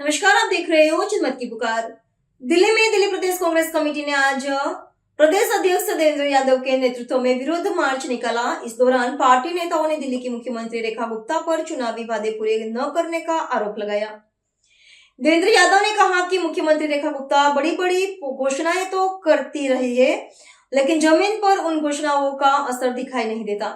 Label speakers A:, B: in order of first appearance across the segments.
A: नमस्कार, आप देख रहे हो जनमत की पुकार। दिल्ली में दिल्ली प्रदेश कांग्रेस कमेटी ने आज प्रदेश अध्यक्ष देवेंद्र यादव के नेतृत्व में विरोध मार्च निकाला। इस दौरान पार्टी नेताओं ने दिल्ली की मुख्यमंत्री रेखा गुप्ता पर चुनावी वादे पूरे न करने का आरोप लगाया। देवेंद्र यादव ने कहा कि मुख्यमंत्री रेखा गुप्ता बड़ी बड़ी घोषणाएं तो करती रही है, लेकिन जमीन पर उन घोषणाओं का असर दिखाई नहीं देता।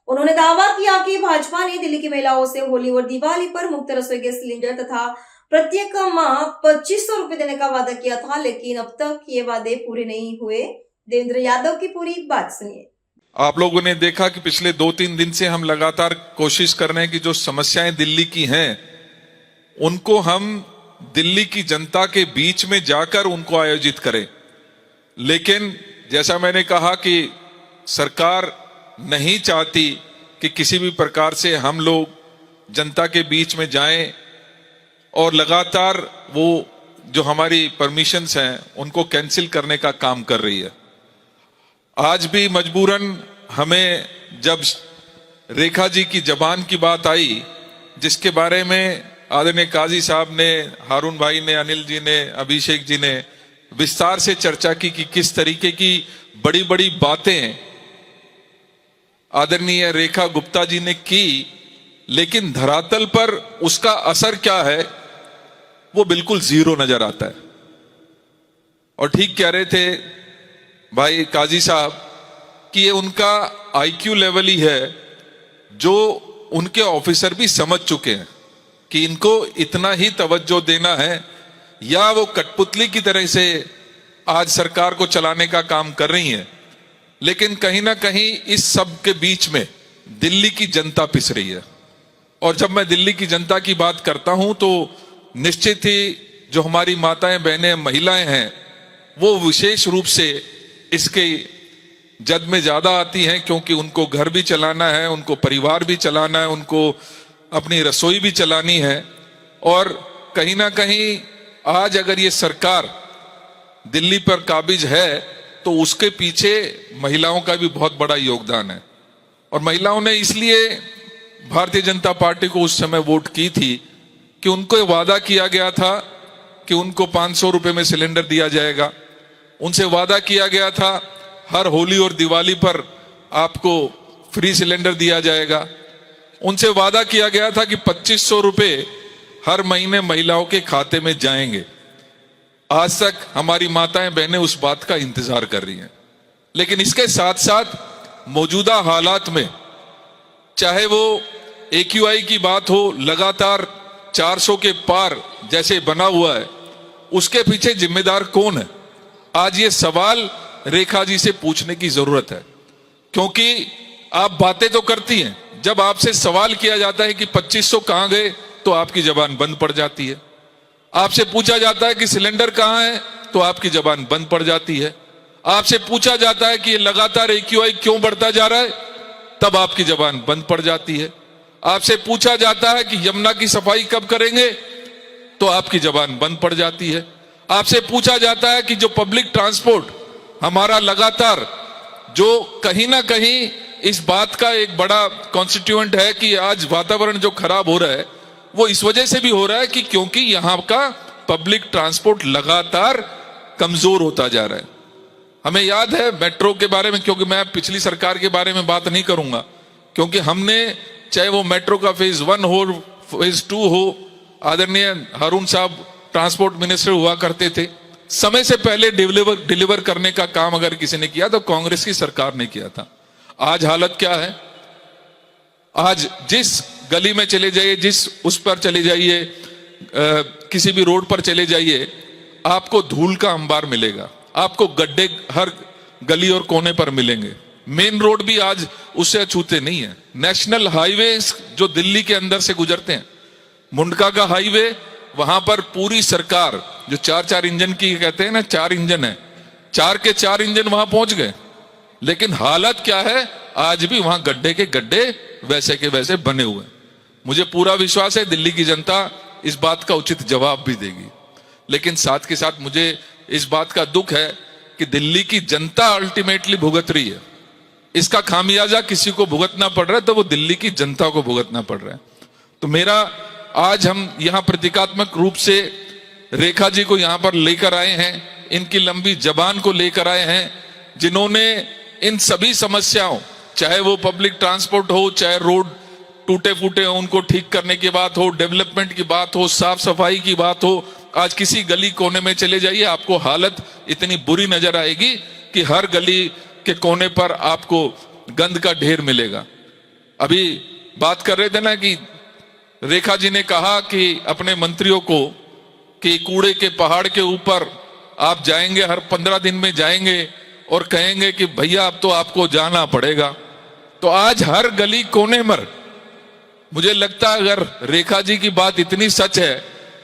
A: उन्होंने दावा किया कि भाजपा ने दिल्ली की महिलाओं से होली और दिवाली पर मुफ्त रसोई गैस सिलेंडर तथा प्रत्येक माह 2500 रुपए देने का वादा किया था, लेकिन अब तक ये वादे पूरे नहीं हुए। देवेंद्र यादव की पूरी बात सुनिए।
B: आप लोगों ने देखा कि पिछले 2-3 दिन से हम लगातार कोशिश कर रहे हैं कि जो समस्याएं दिल्ली की हैं उनको हम दिल्ली की जनता के बीच में जाकर उनको आयोजित करें। लेकिन जैसा मैंने कहा कि सरकार नहीं चाहती कि किसी भी प्रकार से हम लोग जनता के बीच में जाएं और लगातार वो जो हमारी परमिशंस हैं उनको कैंसिल करने का काम कर रही है। आज भी मजबूरन हमें जब रेखा जी की जबान की बात आई, जिसके बारे में आदरणीय काजी साहब ने, हारून भाई ने, अनिल जी ने, अभिषेक जी ने विस्तार से चर्चा की कि किस तरीके की बड़ी बड़ी बातें आदरणीय रेखा गुप्ता जी ने की, लेकिन धरातल पर उसका असर क्या है वो बिल्कुल जीरो नजर आता है। और ठीक कह रहे थे भाई काजी साहब कि ये उनका आईक्यू लेवल ही है, जो उनके ऑफिसर भी समझ चुके हैं कि इनको इतना ही तवज्जो देना है, या वो कठपुतली की तरह से आज सरकार को चलाने का काम कर रही हैं। लेकिन कहीं ना कहीं इस सब के बीच में दिल्ली की जनता पिस रही है। और जब मैं दिल्ली की जनता की बात करता हूं तो निश्चित ही जो हमारी माताएं, बहनें, महिलाएं हैं वो विशेष रूप से इसके जद में ज्यादा आती हैं, क्योंकि उनको घर भी चलाना है, उनको परिवार भी चलाना है, उनको अपनी रसोई भी चलानी है। और कहीं ना कहीं आज अगर ये सरकार दिल्ली पर काबिज है तो उसके पीछे महिलाओं का भी बहुत बड़ा योगदान है। और महिलाओं ने इसलिए भारतीय जनता पार्टी को उस समय वोट की थी कि उनको वादा किया गया था कि उनको 500 रुपए में सिलेंडर दिया जाएगा। उनसे वादा किया गया था हर होली और दिवाली पर आपको फ्री सिलेंडर दिया जाएगा। उनसे वादा किया गया था कि 2500 रुपए हर महीने महिलाओं के खाते में जाएंगे। आज तक हमारी माताएं, बहनें उस बात का इंतजार कर रही हैं। लेकिन इसके साथ साथ मौजूदा हालात में, चाहे वो AQI की बात हो, लगातार 400 के पार जैसे बना हुआ है, उसके पीछे जिम्मेदार कौन है? आज ये सवाल रेखा जी से पूछने की जरूरत है, क्योंकि आप बातें तो करती हैं, जब आपसे सवाल किया जाता है कि 2500 कहां गए तो आपकी जबान बंद पड़ जाती है। आपसे पूछा जाता है कि सिलेंडर कहां है तो आपकी जबान बंद पड़ जाती है। आपसे पूछा जाता है कि ये लगातार AQI क्यों बढ़ता जा रहा है, तब आपकी जबान बंद पड़ जाती है। आपसे पूछा जाता है कि यमुना की सफाई कब करेंगे तो आपकी जबान बंद पड़ जाती है। आपसे पूछा जाता है कि जो पब्लिक ट्रांसपोर्ट हमारा लगातार, जो कहीं ना कहीं इस बात का एक बड़ा कॉन्स्टिट्यूएंट है कि आज वातावरण जो खराब हो रहा है वो इस वजह से भी हो रहा है कि क्योंकि यहां का पब्लिक ट्रांसपोर्ट लगातार कमजोर होता जा रहा है। हमें याद है मेट्रो के बारे में, क्योंकि मैं पिछली सरकार के बारे में बात नहीं करूंगा, क्योंकि हमने, चाहे वो मेट्रो का फेज 1 हो, फेज 2 हो, आदरणीय हारून साहब ट्रांसपोर्ट मिनिस्टर हुआ करते थे, समय से पहले डिलीवर करने का काम अगर किसी ने किया तो कांग्रेस की सरकार ने किया था। आज हालत क्या है? आज जिस गली में चले जाइए, जिस उस पर चले जाइए, किसी भी रोड पर चले जाइए, आपको धूल का अंबार मिलेगा, आपको गड्ढे हर गली और कोने पर मिलेंगे। मेन रोड भी आज उससे अछूते नहीं है। नेशनल हाईवे जो दिल्ली के अंदर से गुजरते हैं, मुंडका का हाईवे, वहां पर पूरी सरकार जो 4-4 इंजन की कहते हैं ना, 4 इंजन है, 4 के 4 इंजन वहां पहुंच गए। लेकिन हालत क्या है? आज भी वहां गड्ढे के गड्ढे वैसे के वैसे बने हुए। मुझे पूरा विश्वास है दिल्ली की जनता इस बात का उचित जवाब भी देगी। लेकिन साथ के साथ मुझे इस बात का दुख है कि दिल्ली की जनता अल्टीमेटली भुगत रही है। इसका खामियाजा किसी को भुगतना पड़ रहा है तो वो दिल्ली की जनता को भुगतना पड़ रहा है। तो मेरा आज हम यहां प्रतीकात्मक रूप से रेखा जी को यहां पर लेकर आए हैं, इनकी लंबी जबान को लेकर आए हैं, जिन्होंने इन सभी समस्याओं, चाहे वो पब्लिक ट्रांसपोर्ट हो, चाहे रोड टूटे फूटे हो उनको ठीक करने की बात हो, डेवलपमेंट की बात हो, साफ सफाई की बात हो, आज किसी गली कोने में चले जाइए, आपको हालत इतनी बुरी नजर आएगी कि हर गली के कोने पर आपको गंद का ढेर मिलेगा। अभी बात कर रहे थे ना कि रेखा जी ने कहा कि अपने मंत्रियों को कि कूड़े के पहाड़ के ऊपर आप जाएंगे, हर 15 दिन में जाएंगे और कहेंगे कि भैया अब तो आपको जाना पड़ेगा। तो आज हर गली कोने पर मुझे लगता है अगर रेखा जी की बात इतनी सच है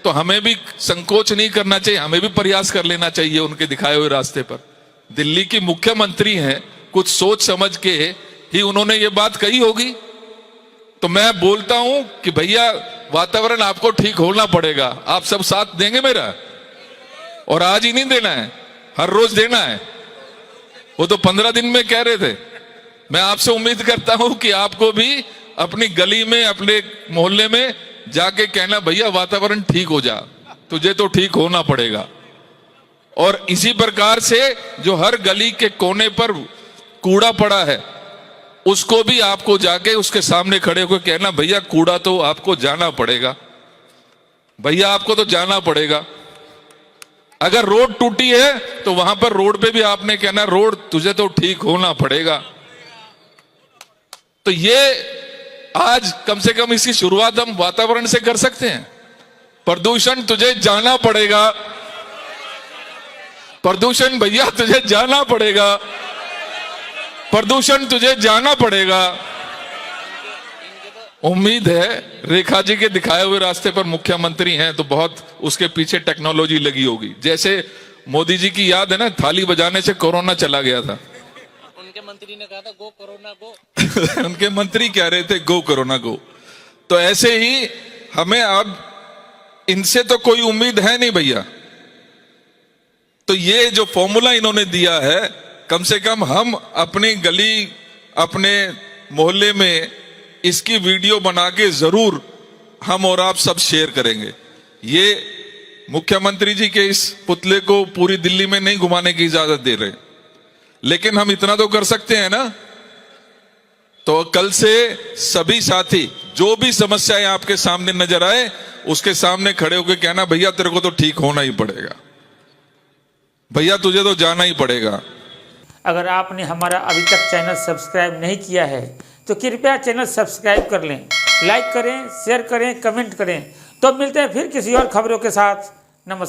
B: तो हमें भी संकोच नहीं करना चाहिए, हमें भी प्रयास कर लेना चाहिए उनके दिखाए हुए रास्ते पर। दिल्ली की मुख्यमंत्री हैं, कुछ सोच समझ के ही उन्होंने ये बात कही होगी। तो मैं बोलता हूं कि भैया वातावरण आपको ठीक होना पड़ेगा, आप सब साथ देंगे मेरा? और आज ही नहीं देना है, हर रोज देना है। वो तो 15 दिन में कह रहे थे। मैं आपसे उम्मीद करता हूं कि आपको भी अपनी गली में, अपने मोहल्ले में जाके कहना भैया वातावरण ठीक हो जा, तुझे तो ठीक होना पड़ेगा। और इसी प्रकार से जो हर गली के कोने पर कूड़ा पड़ा है उसको भी आपको जाके उसके सामने खड़े होकर कहना भैया कूड़ा तो आपको जाना पड़ेगा, भैया आपको तो जाना पड़ेगा। अगर रोड टूटी है तो वहां पर रोड पे भी आपने कहना रोड तुझे तो ठीक होना पड़ेगा। तो ये आज कम से कम इसकी शुरुआत हम वातावरण से कर सकते हैं। प्रदूषण तुझे जाना पड़ेगा, प्रदूषण भैया तुझे जाना पड़ेगा, प्रदूषण तुझे जाना पड़ेगा। उम्मीद है रेखा जी के दिखाए हुए रास्ते पर मुख्यमंत्री हैं तो बहुत उसके पीछे टेक्नोलॉजी लगी होगी। जैसे मोदी जी की याद है ना, थाली बजाने से कोरोना चला गया था।
C: उनके मंत्री ने कहा था गो कोरोना गो।
B: उनके मंत्री कह रहे थे गो कोरोना गो। तो ऐसे ही हमें अब इनसे तो कोई उम्मीद है नहीं भैया। तो ये जो फॉर्मूला इन्होंने दिया है, कम से कम हम अपनी गली, अपने मोहल्ले में इसकी वीडियो बना के जरूर हम और आप सब शेयर करेंगे। ये मुख्यमंत्री जी के इस पुतले को पूरी दिल्ली में नहीं घुमाने की इजाजत दे रहे, लेकिन हम इतना तो कर सकते हैं ना। तो कल से सभी साथी जो भी समस्याएं आपके सामने नजर आए उसके सामने खड़े होकर कहना भैया तेरे को तो ठीक होना ही पड़ेगा, भैया तुझे तो जाना ही पड़ेगा।
D: अगर आपने हमारा अभी तक चैनल सब्सक्राइब नहीं किया है तो कृपया चैनल सब्सक्राइब कर लें, लाइक करें, शेयर करें, कमेंट करें। तो मिलते हैं फिर किसी और खबरों के साथ। नमस्कार।